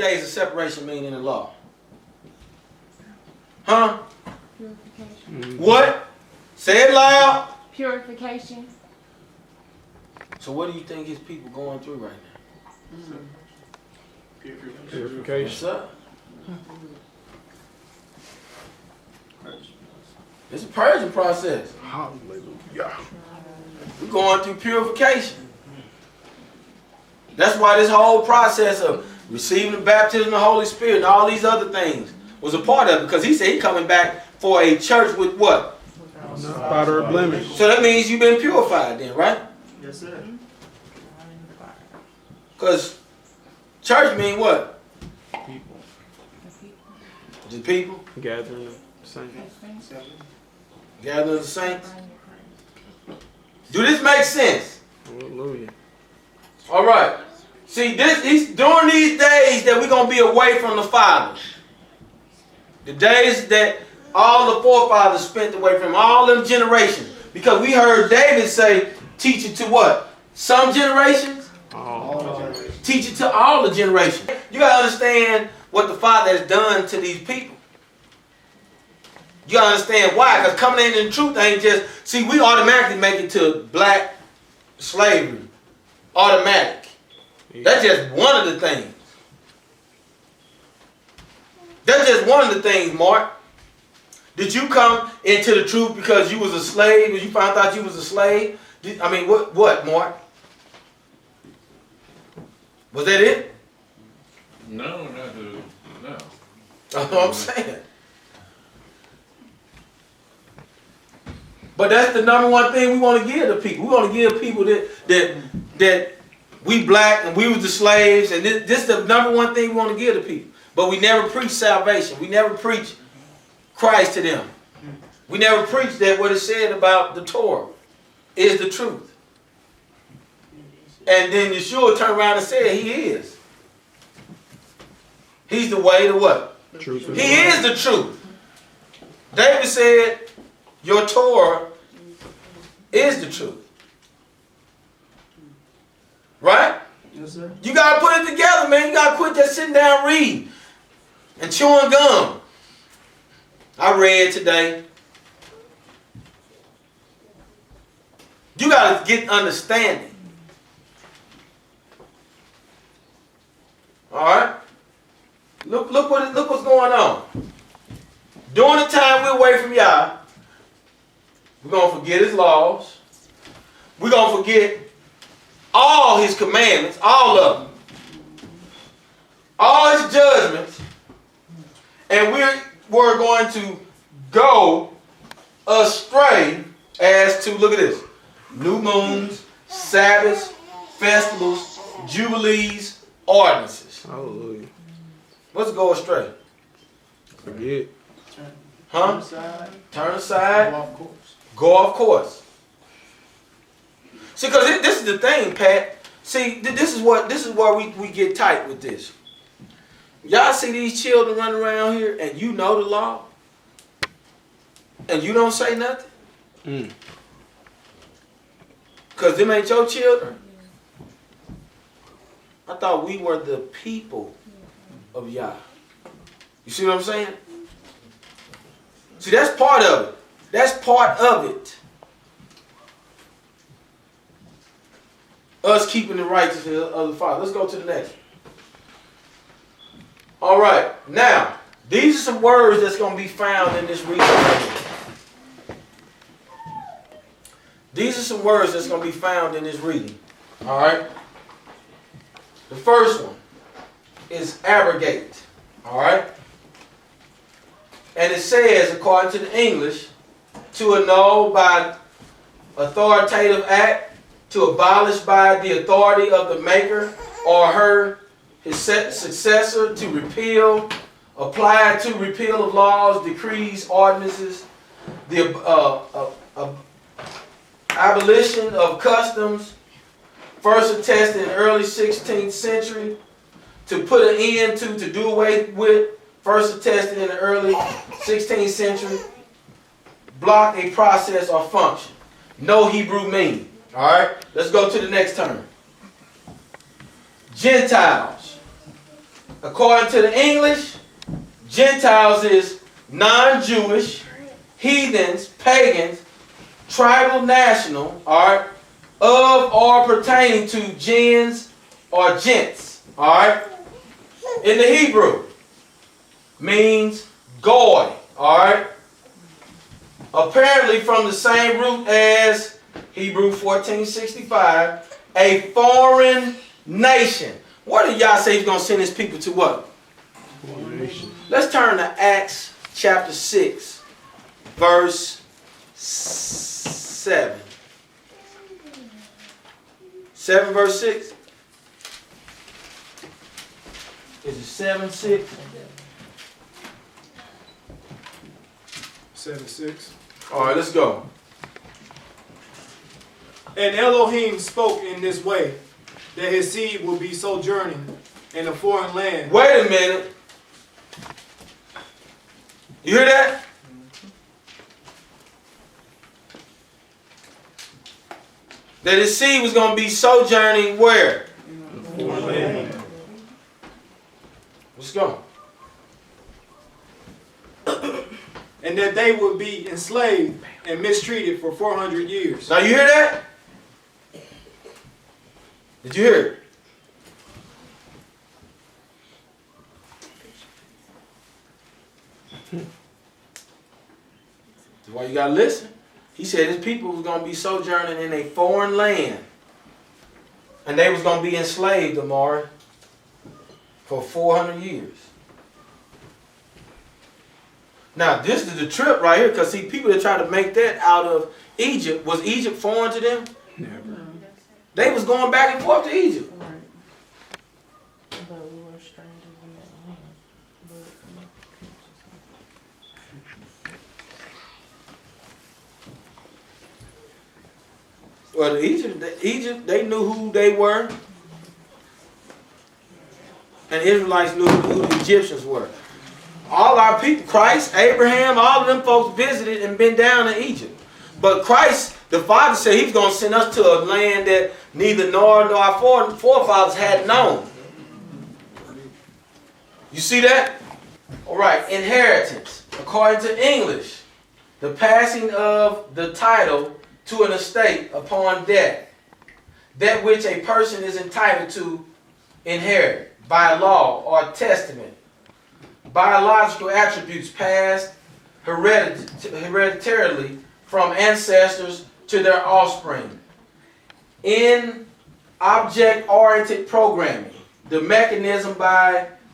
days of separation mean in the law? Huh? Purification. What? Say it loud. Purification. So what do you think his people going through right now? Purification. What's up? It's a purging process. Hallelujah. We're going through purification. That's why this whole process of receiving the baptism of the Holy Spirit and all these other things was a part of it, because he said he's coming back for a church with what? Spot or blemish. So that means you've been purified then, right? Yes, sir. Because church mean what? People. The people Gathering the saints. gathering the saints. Do this make sense? Hallelujah. All right. See, during these days that we're going to be away from the Father, the days that all the forefathers spent away from, all them generations, because we heard David say, teach it to what? Some generations? Teach it to all the generations. You got to understand what the Father has done to these people. You got to understand why. Because coming in the truth ain't just, see, we automatically make it to black slavery. Automatic. That's just one of the things. That's just one of the things, Mark. Did you come into the truth because you was a slave, or you found out you was a slave? What, Mark? Was that it? No, not the, no. That's what I'm saying. But that's the number one thing we want to give to people. We want to give people that we black and we was the slaves, and this is the number one thing we want to give to people. But we never preach salvation. We never preach Christ to them. We never preach that what it said about the Torah is the truth. And then Yeshua turned around and said he is. He's the way to what? Truth. He is the truth. David said, your Torah is the truth. Right? Yes, sir. You got to put it together, man. You got to quit just sitting down reading and chewing gum. I read today. You got to get understanding. All right? Look what's going on. During the time we're away from Yah, we're going to forget his laws. We're going to forget all his commandments, all of them. All his judgments. And we're going to go astray as to, look at this, new moons, Sabbaths, festivals, jubilees, ordinances. Hallelujah. Let's go astray. Forget. Huh? Turn aside. Go off course. Go off course. See, because this is the thing, Pat. See, this is where we get tight with this. Y'all see these children running around here, and you know the law, and you don't say nothing? Because them ain't your children? I thought we were the people of Yah. You see what I'm saying? See, that's part of it. That's part of it. Us keeping the righteousness of the Father. Let's go to the next one. All right. Now, these are some words that's going to be found in this reading. These are some words that's going to be found in this reading. All right. The first one is abrogate. All right. And it says, according to the English, to annul by authoritative act, to abolish by the authority of the maker or his successor, to repeal, apply to repeal of laws, decrees, ordinances, the abolition of customs, first attested in the early 16th century, to put an end to do away with, first attested in the early 16th century, block a process or function. No Hebrew meaning. All right, let's go to the next term. Gentiles. According to the English, Gentiles is non-Jewish, heathens, pagans, tribal, national, alright, of or pertaining to gens or gents, alright. In the Hebrew, means goy, alright. Apparently from the same root as Hebrew 1465, a foreign nation. What did y'all say he's going to send his people to what? Foreign nation. Let's turn to Acts chapter 6, verse 7. 7 verse 6? Is it 7, 6? 7:6. Alright, let's go. And Elohim spoke in this way, that his seed will be sojourning in a foreign land. Wait a minute. You hear that? That his seed was going to be sojourning where? Let's go. And that they would be enslaved and mistreated for 400 years. Now you hear that? Did you hear it? That's why you gotta listen. He said his people was gonna be sojourning in a foreign land. And they was gonna be enslaved, Amari, for 400 years. Now this is the trip right here, because see, people that try to make that out of Egypt, was Egypt foreign to them? Never. They was going back and forth to Egypt. But we were strangers in that land. Well, Egypt, they knew who they were. And the Israelites knew who the Egyptians were. All our people, Christ, Abraham, all of them folks visited and been down in Egypt. But Christ, the Father said he's going to send us to a land that neither nor our forefathers had known. You see that? All right, inheritance. According to English, the passing of the title to an estate upon death, that which a person is entitled to inherit by law or testament. Biological attributes passed hereditarily from ancestors to their offspring. In object-oriented programming, the mechanism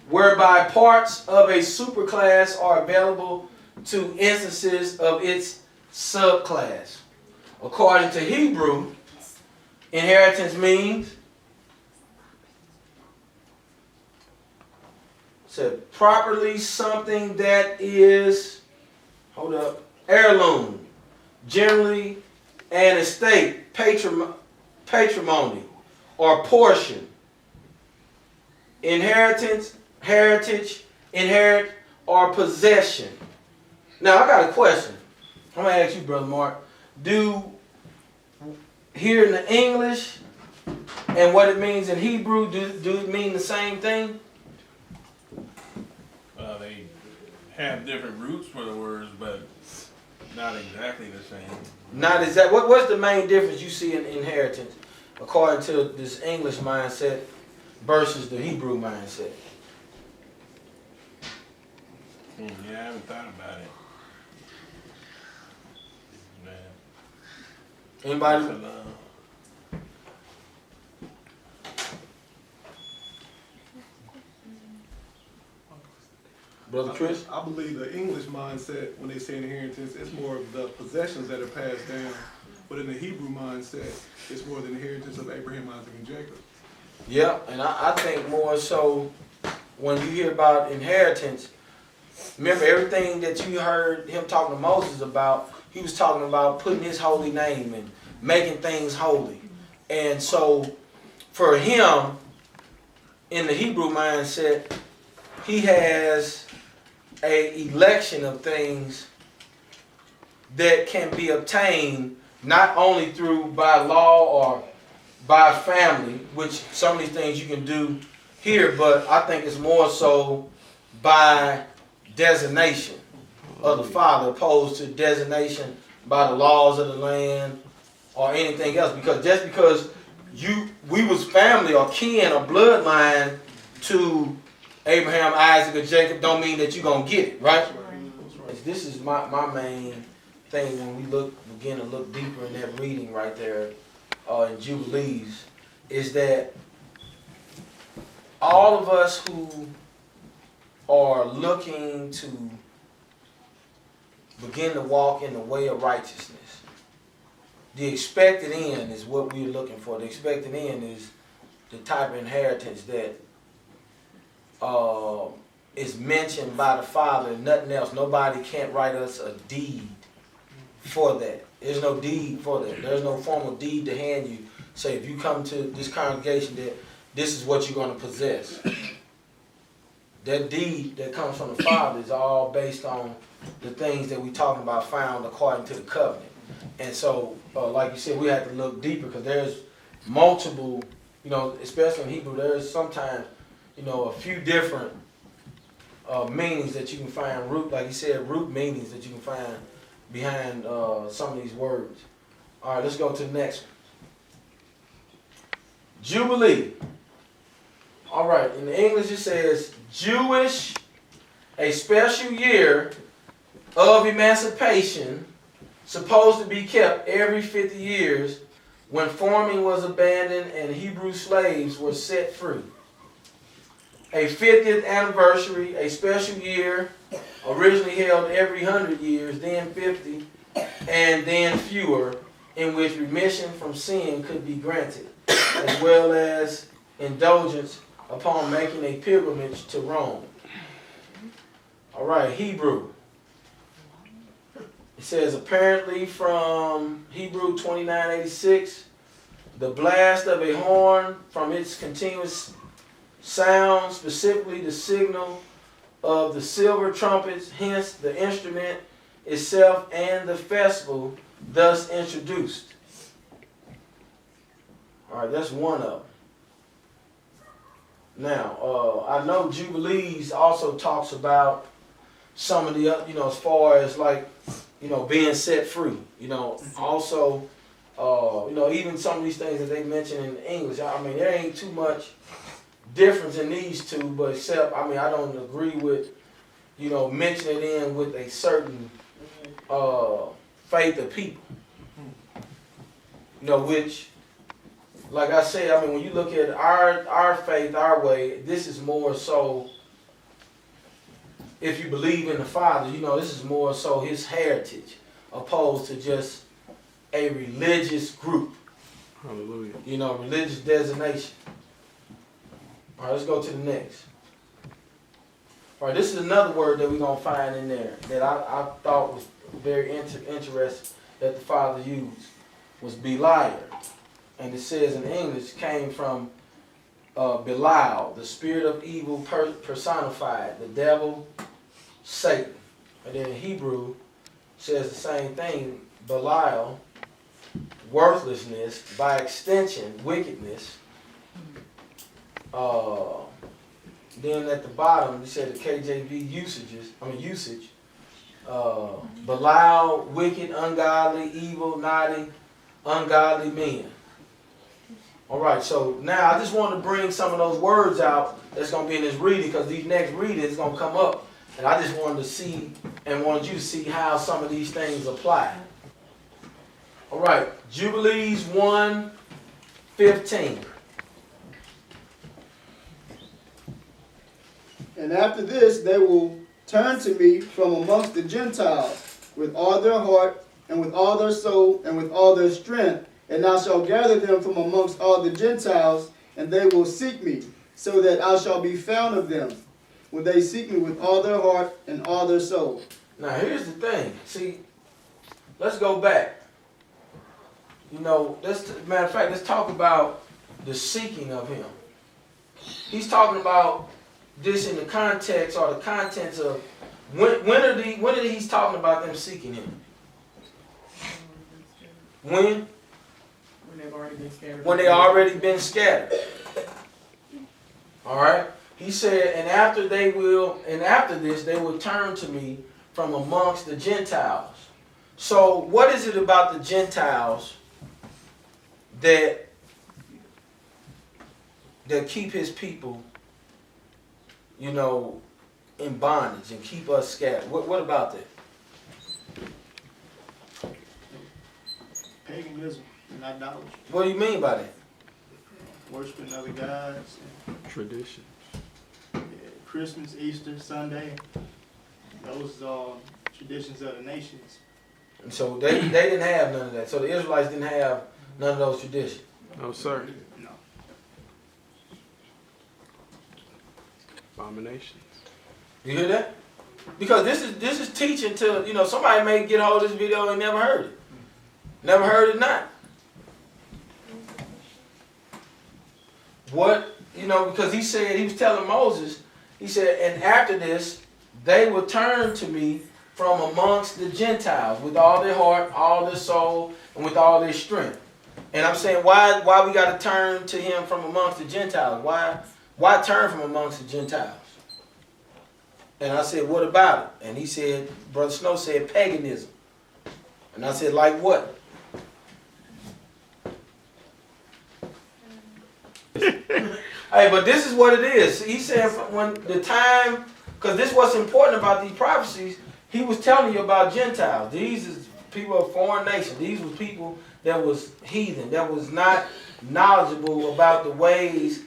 whereby parts of a superclass are available to instances of its subclass. According to Hebrew, inheritance means properly something that is, heirloom, generally an estate, patrimony, or portion. Inheritance, heritage, inherit, or possession. Now I got a question. I'm going to ask you, Brother Mark. Do here in the English and what it means in Hebrew, do it mean the same thing? They have different roots for the words, but not exactly the same. Not exactly. What's the main difference you see in inheritance according to this English mindset versus the Hebrew mindset? Yeah, I haven't thought about it. Man. Anybody? Brother Chris? I believe the English mindset, when they say inheritance, it's more of the possessions that are passed down. But in the Hebrew mindset, it's more the inheritance of Abraham, Isaac, and Jacob. Yeah, and I think more so when you hear about inheritance, remember everything that you heard him talking to Moses about, he was talking about putting his holy name and making things holy. And so for him, in the Hebrew mindset, he has a election of things that can be obtained not only through by law or by family, which some of these things you can do here, but I think it's more so by designation of the Father, opposed to designation by the laws of the land or anything else. Because just because we was family or kin or bloodline to Abraham, Isaac, or Jacob, don't mean that you're gonna get it, right? This is my main thing when we begin to look deeper in that reading right there in Jubilees, is that all of us who are looking to begin to walk in the way of righteousness, the expected end is what we're looking for. The expected end is the type of inheritance that is mentioned by the Father and nothing else. Nobody can't write us a deed for that. There's no deed for that. There's no formal deed to hand you. Say, if you come to this congregation, that this is what you're going to possess. That deed that comes from the Father is all based on the things that we're talking about found according to the covenant. And so, like you said, we have to look deeper because there's multiple, especially in Hebrew, there's sometimes, a few different meanings that you can find, like you said, root meanings that you can find behind some of these words. All right, let's go to the next one. Jubilee. All right, in the English it says, Jewish, a special year of emancipation, supposed to be kept every 50 years when farming was abandoned and Hebrew slaves were set free. A 50th anniversary, a special year, originally held every 100 years, then 50, and then fewer, in which remission from sin could be granted, as well as indulgence upon making a pilgrimage to Rome. All right, Hebrew. It says, apparently from Hebrew 29:86, the blast of a horn from its continuous sound, specifically the signal of the silver trumpets, hence the instrument itself and the festival thus introduced. All right, that's one of them. Now, I know Jubilees also talks about some of the, as far as like, being set free. Also, even some of these things that they mention in English. I mean, there ain't too much difference in these two, but except, I don't agree with, mentioning it in with a certain faith of people. Which, like I said, when you look at our faith, our way, this is more so, if you believe in the Father, this is more so his heritage, opposed to just a religious group. Hallelujah. Religious designation. All right, let's go to the next. All right, this is another word that we're going to find in there that I thought was very interesting that the Father used, was Beliar. And it says in English, came from Belial, the spirit of evil personified, the devil, Satan. And then in Hebrew, says the same thing, Belial, worthlessness, by extension, wickedness. Then at the bottom, it said the KJV usage. Belial, wicked, ungodly, evil, naughty, ungodly men. All right, so now I just want to bring some of those words out that's going to be in this reading, because these next readings is going to come up. And I just wanted to see and wanted you to see how some of these things apply. All right, Jubilees 1:15. And after this they will turn to me from amongst the Gentiles with all their heart and with all their soul and with all their strength. And I shall gather them from amongst all the Gentiles, and they will seek me, so that I shall be found of them, when they seek me with all their heart and all their soul. Now here's the thing. See, let's go back. Matter of fact, let's talk about the seeking of him. He's talking about this in the context or the contents of when are he's talking about them seeking him? When? When they've already been scattered. When they already been scattered. All right. He said, and after this, they will turn to me from amongst the Gentiles. So what is it about the Gentiles that keep his people, you know, in bondage and keep us scattered? What about that? Paganism and idolatry. What do you mean by that? Worshiping other gods. Tradition. Christmas, Easter, Sunday. Those are traditions of the nations. And so they didn't have none of that. So the Israelites didn't have none of those traditions. No, sir. No. Abominations. You hear that? Because this is teaching to, you know, somebody may get a hold of this video and never heard it. Never heard it not. What, you know, because he said, he was telling Moses, he said, and after this, they will turn to me from amongst the Gentiles with all their heart, all their soul, and with all their strength. And I'm saying, why we got to turn to him from amongst the Gentiles? Why turn from amongst the Gentiles? And I said, what about it? And he said, Brother Snow said, paganism. And I said, like what? Hey, but this is what it is. He said when the time, because this is what's important about these prophecies, he was telling you about Gentiles. These is people of foreign nations. These were people that was heathen, that was not knowledgeable about the ways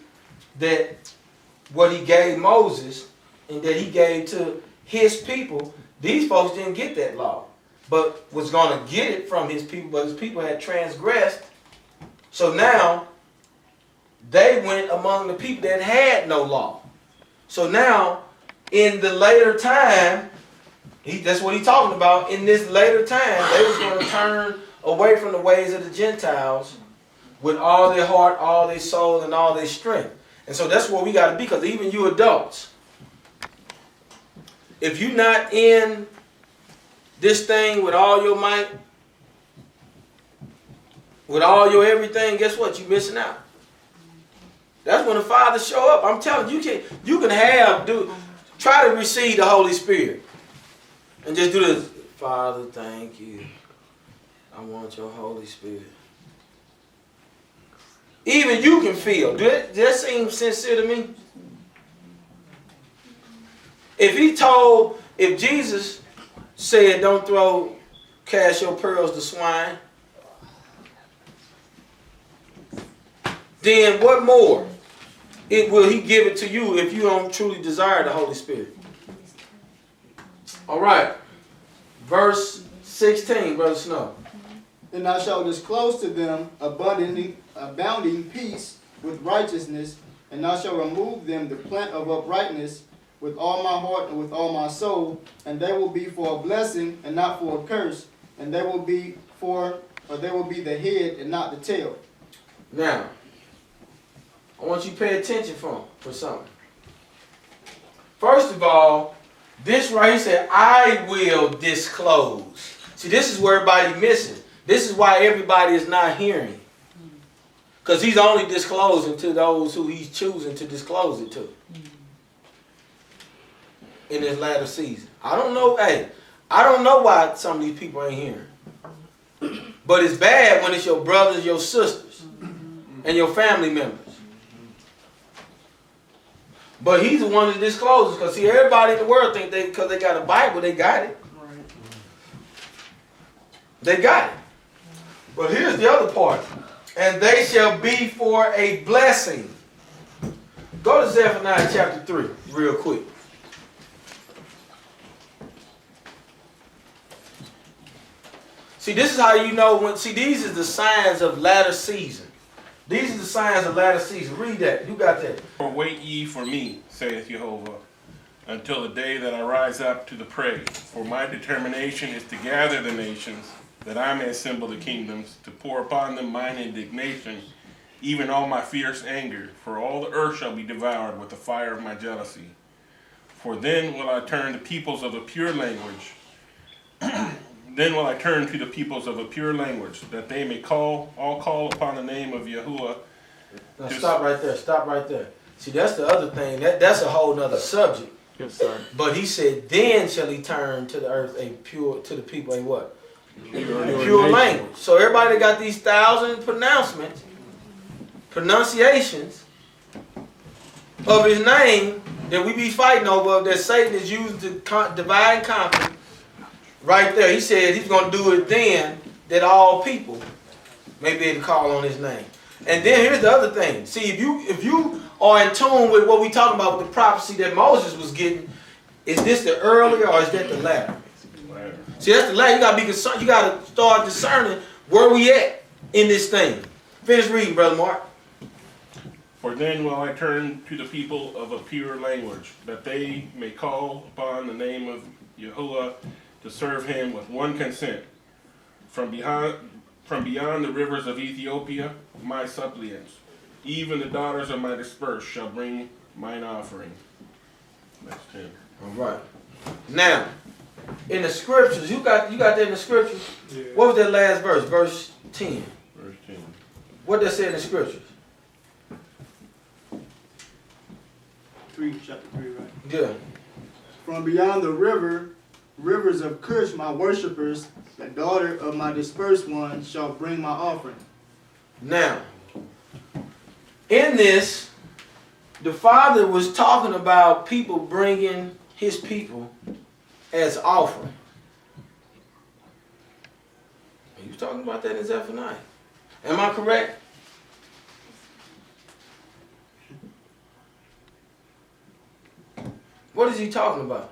that what he gave Moses and that he gave to his people. These folks didn't get that law, but was going to get it from his people, but his people had transgressed. So now they went among the people that had no law. So now, in the later time, that's what he's talking about. In this later time, they was going to turn away from the ways of the Gentiles with all their heart, all their soul, and all their strength. And so that's what we got to be, because even you adults, if you're not in this thing with all your might, with all your everything, guess what? You're missing out. That's when the Father show up. I'm telling you, you can try to receive the Holy Spirit. And just do this. Father, thank you. I want your Holy Spirit. Even you can feel. Does that seem sincere to me? If Jesus said, don't cast your pearls to swine, then what more will he give it to you if you don't truly desire the Holy Spirit? All right. Verse 16, Brother Snow. And I shall disclose to them abounding peace with righteousness, and I shall remove them the plant of uprightness with all my heart and with all my soul, and they will be for a blessing and not for a curse, and they will be the head and not the tail. Now, I want you to pay attention for something. First of all, this right here said, I will disclose. See, this is where everybody missing. This is why everybody is not hearing. Because he's only disclosing to those who he's choosing to disclose it to. In this latter season. I don't know why some of these people ain't hearing. But it's bad when it's your brothers, your sisters, and your family members. But he's the one that discloses. Because see, everybody in the world think because they got a Bible, they got it. They got it. But here's the other part. And they shall be for a blessing. Go to Zephaniah chapter 3 real quick. See, this is how you know these are the signs of latter season. These are the signs of latter season. Read that. You got that. For wait ye for me, saith Jehovah, until the day that I rise up to the prey. For my determination is to gather the nations, that I may assemble the kingdoms, to pour upon them mine indignation, even all my fierce anger. For all the earth shall be devoured with the fire of my jealousy. For then will I turn to peoples of a pure language. Then will I turn to the peoples of a pure language, that they may call upon the name of Yahuwah. Now stop right there. Stop right there. See, that's the other thing. That's a whole nother subject. Yes, sir. But he said, then shall he turn to the earth to the people a what? Pure A pure nation. language. So everybody that got these 1,000 pronunciations of his name that we be fighting over, that Satan is used to divide and conquer. Right there, he said he's going to do it then that all people may be able to call on his name. And then here's the other thing. See, if you are in tune with what we talking about with the prophecy that Moses was getting, is this the earlier or is that the latter? See, that's the latter. You gotta be concerned. You gotta start discerning where we at in this thing. Finish reading, Brother Mark. For then will I turn to the people of a pure language, that they may call upon the name of Yahuwah to serve him with one consent. From beyond the rivers of Ethiopia, my suppliants, even the daughters of my dispersed, shall bring mine offering. That's 10. All right. Now, in the scriptures, you got that in the scriptures. Yeah. What was that last verse? Verse 10. Verse 10. What does it say in the scriptures? 3, chapter 3, right? Yeah. From beyond the rivers of Cush, my worshippers, the daughter of my dispersed ones, shall bring my offering. Now, in this, the Father was talking about people bringing his people as offering. He was talking about that in Zephaniah. Am I correct? What is he talking about?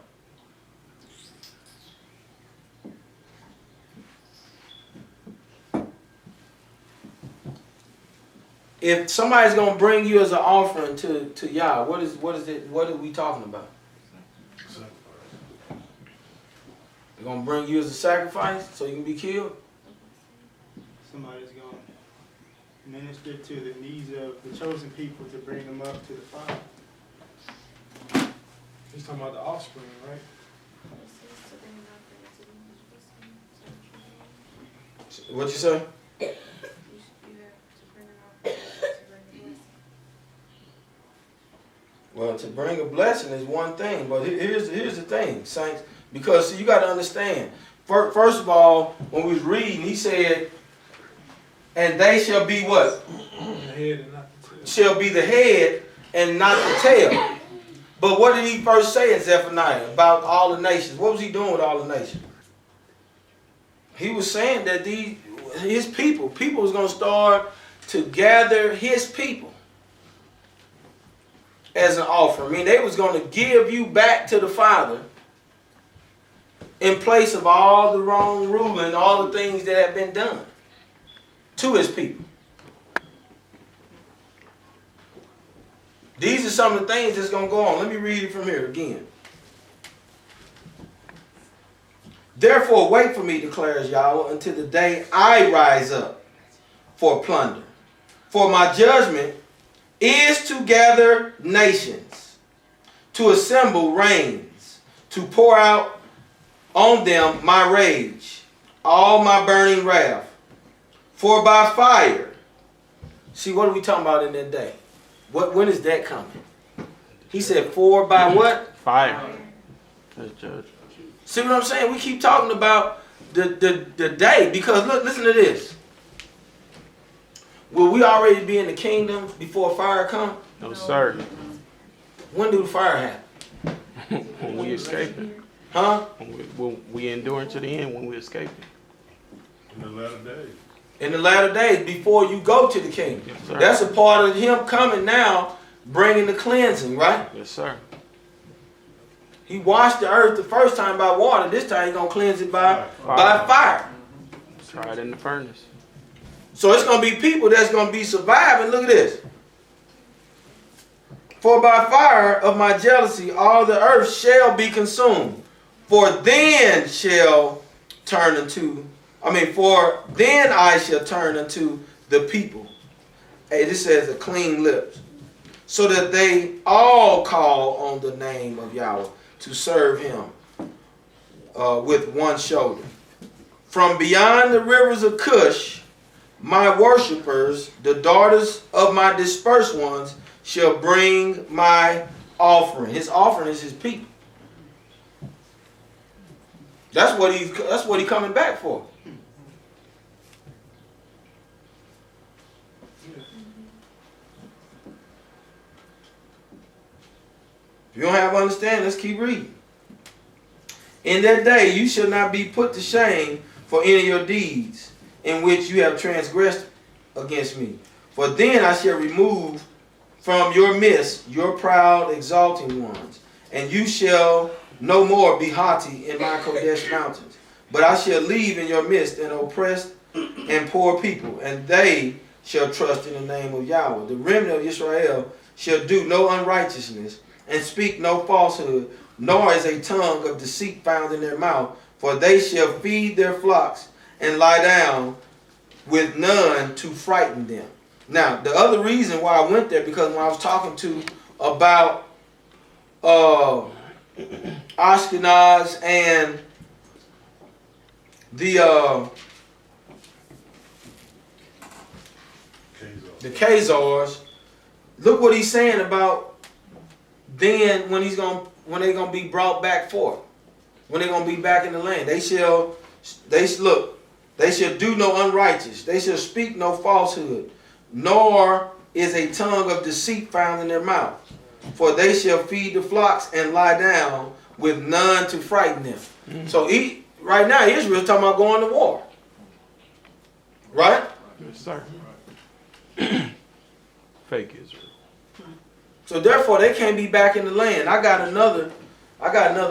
If somebody's gonna bring you as an offering to Yah, what is it? What are we talking about? They're gonna bring you as a sacrifice so you can be killed. Somebody's going to minister to the needs of the chosen people to bring them up to the Father. He's talking about the offspring, right? What you say? Well, to bring a blessing is one thing, but here's the thing, saints. Because see, you got to understand. First of all, when we was reading, he said, "And they shall be what? The head and not the tail. Shall be the head and not the tail." But what did he first say in Zephaniah about all the nations? What was he doing with all the nations? He was saying that his people was going to start to gather his people as an offering. I mean, they was going to give you back to the Father in place of all the wrong ruling, all the things that have been done to his people. These are some of the things that's going to go on. Let me read it from here again. Therefore, wait for me, declares Yahweh, until the day I rise up for plunder. For my judgment is to gather nations, to assemble reigns, to pour out on them my rage, all my burning wrath. For by fire. See, what are we talking about in that day? When is that coming? He said, for by what? Fire. That's judge. See what I'm saying? We keep talking about the day, because look, listen to this. Will we already be in the kingdom before fire come? No, sir. When do the fire happen? When we escape it. Huh? When we endure to the end, when we escape it. In the latter days. In the latter days, before you go to the kingdom. Yes, sir. That's a part of him coming now, bringing the cleansing, right? Yes, sir. He washed the earth the first time by water. This time he's going to cleanse it by fire. Try it in the furnace. So it's going to be people that's going to be surviving. Look at this. For by fire of my jealousy all the earth shall be consumed. For then I shall turn unto the people. Hey, this says a clean lips. So that they all call on the name of Yahweh to serve him with one shoulder. From beyond the rivers of Cush, my worshipers, the daughters of my dispersed ones, shall bring my offering. His offering is his people. That's what he coming back for. If you don't have understanding, let's keep reading. In that day you shall not be put to shame for any of your deeds in which you have transgressed against me. For then I shall remove from your midst your proud exalting ones, and you shall no more be haughty in my Kodesh mountains. But I shall leave in your midst an oppressed and poor people, and they shall trust in the name of Yahweh. The remnant of Israel shall do no unrighteousness, and speak no falsehood, nor is a tongue of deceit found in their mouth. For they shall feed their flocks and lie down with none to frighten them. Now, the other reason why I went there, because when I was talking to about Ashkenaz and the Khazars, look what he's saying about then when they're gonna be brought back forth, when they're gonna be back in the land. They shall do no unrighteous, they shall speak no falsehood, nor is a tongue of deceit found in their mouth. For they shall feed the flocks and lie down with none to frighten them. Mm-hmm. So right now Israel's talking about going to war. Right? Yes, sir. Fake Israel. So therefore they can't be back in the land. I got another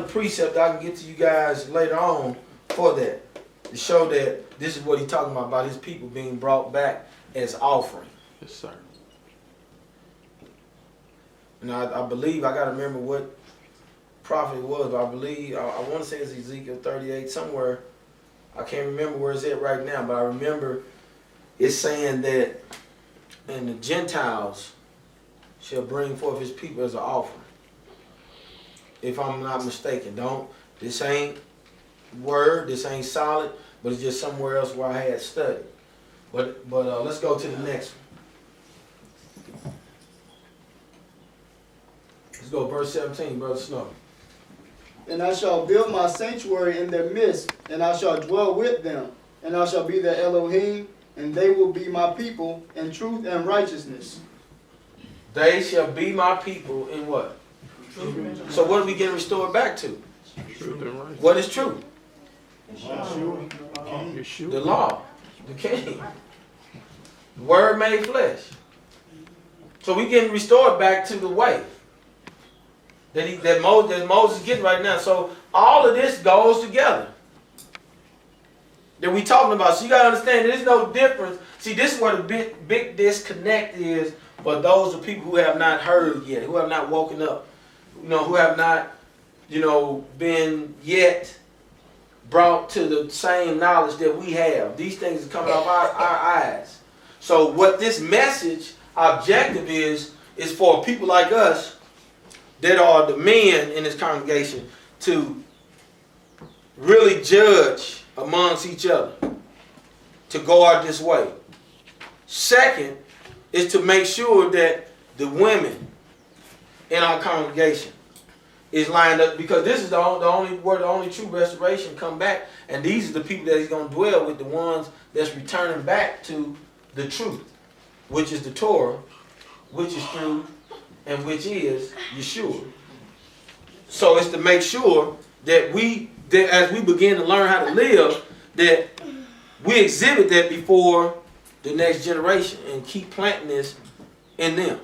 precept I can get to you guys later on for that, to show that this is what he's talking about his people being brought back as offering. Yes, sir. And I believe, I got to remember what prophet it was, but I believe, I want to say it's Ezekiel 38 somewhere. I can't remember where it's at right now, but I remember it's saying that, and the Gentiles shall bring forth his people as an offering. If I'm not mistaken. This ain't word, this ain't solid, but it's just somewhere else where I had studied. But let's go to the next one. Let's go verse 17, Brother Snow. And I shall build my sanctuary in their midst, and I shall dwell with them, and I shall be their Elohim, and they will be my people in truth and righteousness. They shall be my people in what? Truth. So what are we getting restored back to? Truth and righteousness. What is true? Yeshua. The law, the king. The word made flesh. So we getting restored back to the way that Moses is getting right now. So all of this goes together. That we talking about. So you got to understand there's no difference. See, this is where the big disconnect is for those of people who have not heard yet, who have not woken up, who have not, been yet brought to the same knowledge that we have. These things are coming off our eyes. So what this message objective is for people like us that are the men in this congregation to really judge amongst each other, to go out this way. Second is to make sure that the women in our congregation is lined up, because this is the only where the only true restoration come back, and these are the people that he's going to dwell with, the ones that's returning back to the truth, which is the Torah, which is true, and which is Yeshua. So it's to make sure that as we begin to learn how to live, that we exhibit that before the next generation and keep planting this in them.